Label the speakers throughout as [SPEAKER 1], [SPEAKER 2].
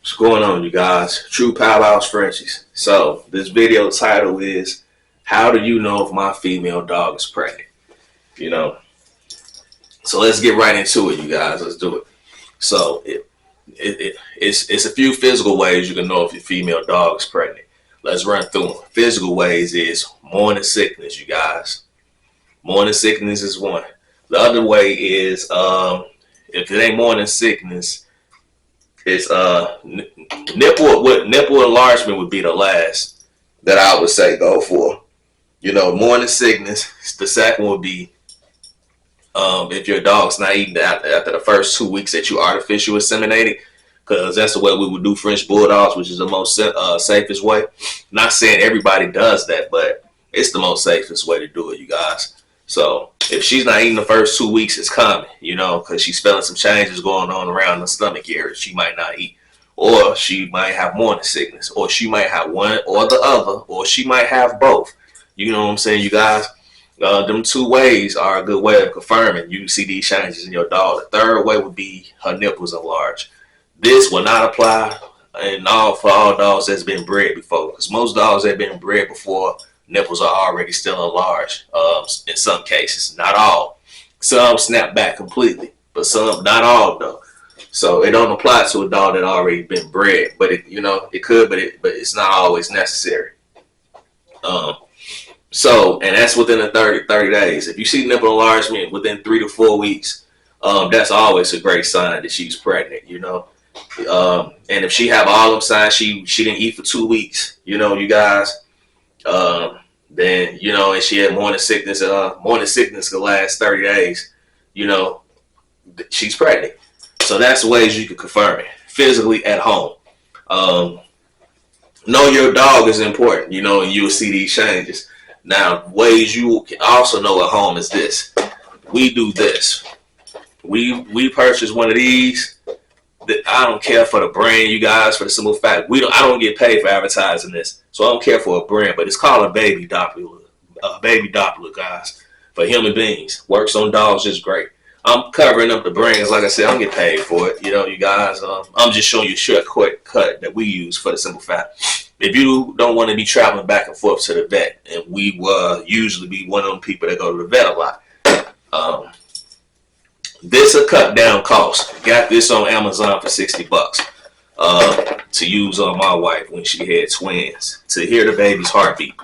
[SPEAKER 1] What's going on, you guys? True Powerhouse Frenchies. So, this video title is How Do You Know If My Female Dog is Pregnant? You know, so let's get right into it, you guys. Let's do it. So, it's a few physical ways you can know if your female dog is pregnant. Let's run through them. Physical ways is morning sickness, you guys. Morning sickness is one. The other way is, if it ain't morning sickness, it's nipple enlargement would be the last that I would say go for. You know, morning sickness. The second would be if your dog's not eating after the first 2 weeks that you artificial inseminated, because that's the way we would do French bulldogs, which is the most safest way. Not saying everybody does that, but it's the most safest way to do it, you guys. So if she's not eating the first 2 weeks, it's common, you know, because she's feeling some changes going on around the stomach area. She might not eat, or she might have morning sickness, or she might have one or the other, or she might have both. You know what I'm saying, you guys? Them two ways are a good way of confirming you see these changes in your dog. The third way would be her nipples enlarged. This will not apply for all dogs that's been bred before, because most dogs that have been bred before, nipples are already still enlarged. In some cases, not all. Some snap back completely, but some, not all though. So it don't apply to a dog that already been bred, but it, you know, it could, but it's not always necessary. So, and that's within the 30 days. If you see nipple enlargement within 3 to 4 weeks, that's always a great sign that she's pregnant, you know. And if she have all them signs, she didn't eat for 2 weeks, you know, you guys, then, you know, and she had morning sickness could last 30 days, you know, she's pregnant. So that's ways you can confirm it physically at home. Know your dog is important, you know, and you'll see these changes. Now, ways you can also know at home is this. We do this. We purchase one of these. I don't care for the brand, you guys, for the simple fact I don't get paid for advertising this, so I don't care for a brand. But it's called a baby doppler. Baby doppler, guys, for human beings. Works on dogs just great. I'm covering up the brands, like I said. I don't get paid for it, you know, you guys. I'm just showing you a shortcut cut that we use for the simple fact. If you don't want to be traveling back and forth to the vet, and we usually be one of them people that go to the vet a lot, this a cut down cost. Got this on Amazon for $60 to use on my wife when she had twins, to hear the baby's heartbeat.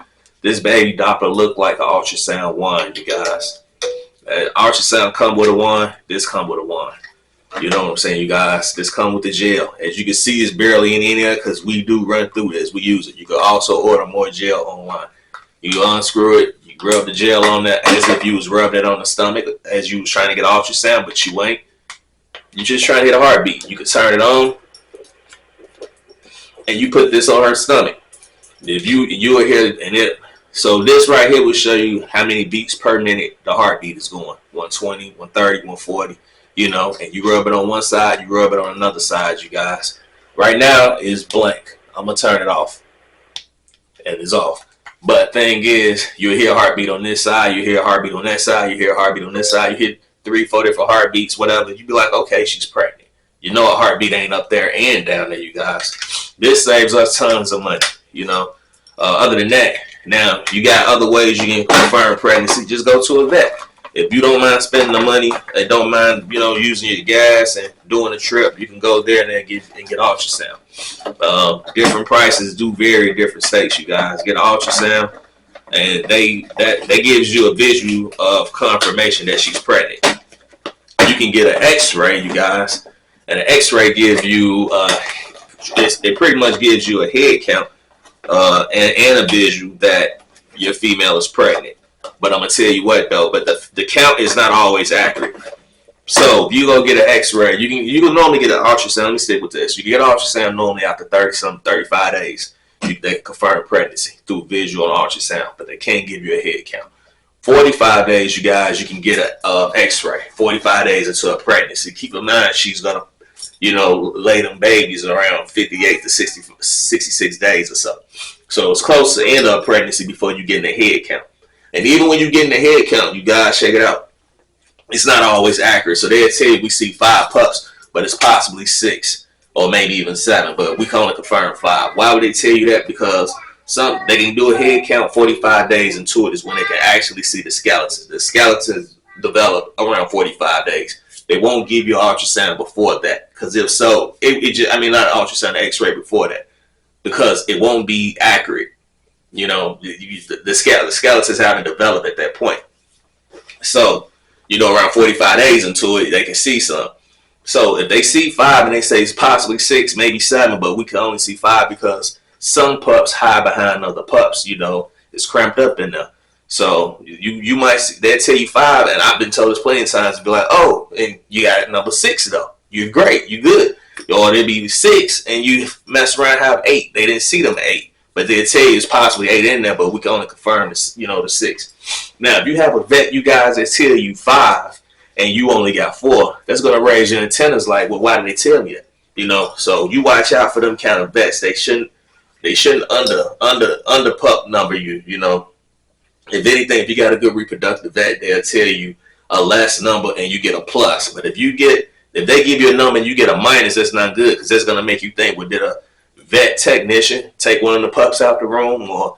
[SPEAKER 1] This baby Doppler looked like an ultrasound wand, you guys. Ultrasound come with a wand. This come with a wand. You know what I'm saying, you guys? This come with the gel. As you can see, it's barely in there because we do run through this. We use it. You can also order more gel online. You unscrew it. You rub the gel on that as if you was rubbing it on the stomach as you was trying to get an ultrasound, but you ain't. You just trying to hit a heartbeat. You can turn it on, and you put this on her stomach. If you are here, and so this right here will show you how many beats per minute the heartbeat is going. 120, 130, 140. You know, and you rub it on one side, you rub it on another side, you guys. Right now is blank. I'm gonna turn it off, and it's off. But thing is, you'll hear a heartbeat on this side, you hear a heartbeat on that side, you hear a heartbeat on this side, you hit 3, 4 different heartbeats, whatever. You be like, okay, she's pregnant. You know, a heartbeat ain't up there and down there, you guys. This saves us tons of money, you know. Other than that, now you got other ways you can confirm pregnancy. Just go to a vet. If you don't mind spending the money and don't mind, you know, using your gas and doing a trip, you can go there and then get ultrasound. Different prices do vary in different states, you guys. Get an ultrasound, and that gives you a visual of confirmation that she's pregnant. You can get an X-ray, you guys, and an X-ray gives you it pretty much gives you a head count and a visual that your female is pregnant. But I'm gonna tell you what though, but the count is not always accurate. So if you go get an X-ray, you can normally get an ultrasound. Let me stick with this. You can get an ultrasound normally after 35 days. They confirm pregnancy through visual and ultrasound, but they can't give you a head count. 45 days, you guys, you can get an X-ray. 45 days into a pregnancy. Keep in mind, she's gonna, you know, lay them babies around 58 to 66 days or so. So it's close to the end of pregnancy before you get in the head count. And even when you get in the head count, you guys check it out. It's not always accurate. So they'll tell you we see 5 pups, but it's possibly 6. or maybe even 7, but we can only confirm 5. Why would they tell you that? Because they can do a head count 45 days into it is when they can actually see the skeletons. The skeletons develop around 45 days. They won't give you an ultrasound before that, because if so, not an ultrasound, an X-ray before that, because it won't be accurate. The skeletons haven't developed at that point. So, around 45 days into it, they can see some. So if they see 5 and they say it's possibly 6, maybe 7, but we can only see 5 because some pups hide behind other pups. It's cramped up in there. So you might see, they'll tell you 5, and I've been told this plenty of times to be like, oh, and you got number 6 though. You're great, you good. Or there'll be 6 and you mess around and have 8. They didn't see them at 8, but they'll tell you it's possibly 8 in there, but we can only confirm this, the 6. Now, if you have a vet, you guys that tell you 5 and you only got 4, that's gonna raise your antennas. Like, well, why did they tell me that? So you watch out for them kind of vets. They shouldn't under pup number you. If anything, if you got a good reproductive vet, they'll tell you a less number and you get a plus. But if they give you a number and you get a minus, that's not good, because that's gonna make you think, well, did a vet technician take one of the pups out the room? Or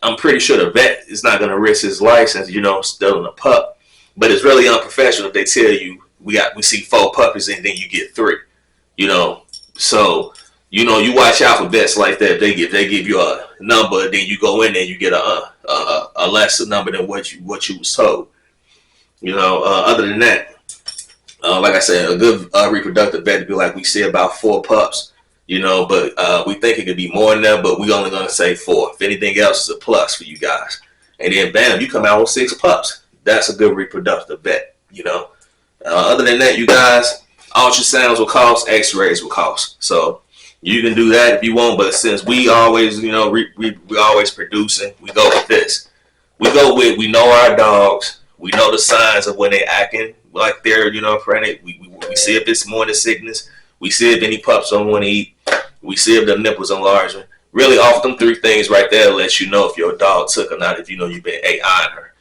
[SPEAKER 1] I'm pretty sure the vet is not gonna risk his license, stealing a pup. But it's really unprofessional if they tell you we see 4 puppies and then you get 3. So you watch out for vets like that. If they give you a number, then you go in there and you get a lesser number than what you was told. Other than that, like I said, a good reproductive vet would be like, we see about 4 pups. But we think it could be more than that, but we only gonna say 4. If anything else is a plus for you guys. And then bam, you come out with 6 pups. That's a good reproductive vet. Other than that, you guys, ultrasounds will cost, X-rays will cost. So you can do that if you want, but since we always, we always producing, we go with this. We know our dogs. We know the signs of when they're acting like they're, pregnant. We see if it's morning sickness. We see if any pups don't want to eat. We see if the nipples enlarging. Really, off them 3 things right there lets you know if your dog took or not, if you've been AIing her.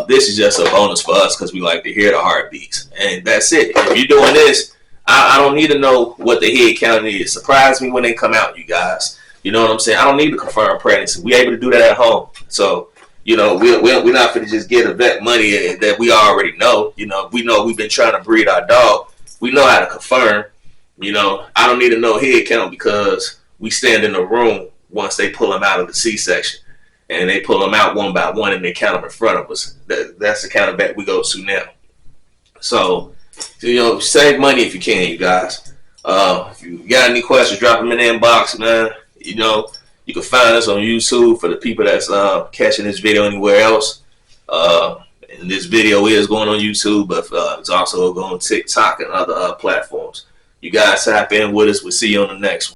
[SPEAKER 1] This is just a bonus for us because we like to hear the heartbeats. And that's it. If you're doing this, I don't need to know what the head count is. Surprise me when they come out, you guys. You know what I'm saying? I don't need to confirm pregnancy. We're able to do that at home. So, we're not going to just get a vet money that we already know. We know we've been trying to breed our dog. We know how to confirm. I don't need to know head count because we stand in the room once they pull them out of the C-section. And they pull them out one by one and they count them in front of us. That's the kind of bet we go to now. So, save money if you can, you guys. If you got any questions, drop them in the inbox, man. You can find us on YouTube for the people that's catching this video anywhere else. And this video is going on YouTube, but it's also going on TikTok and other platforms. You guys tap in with us. We'll see you on the next one.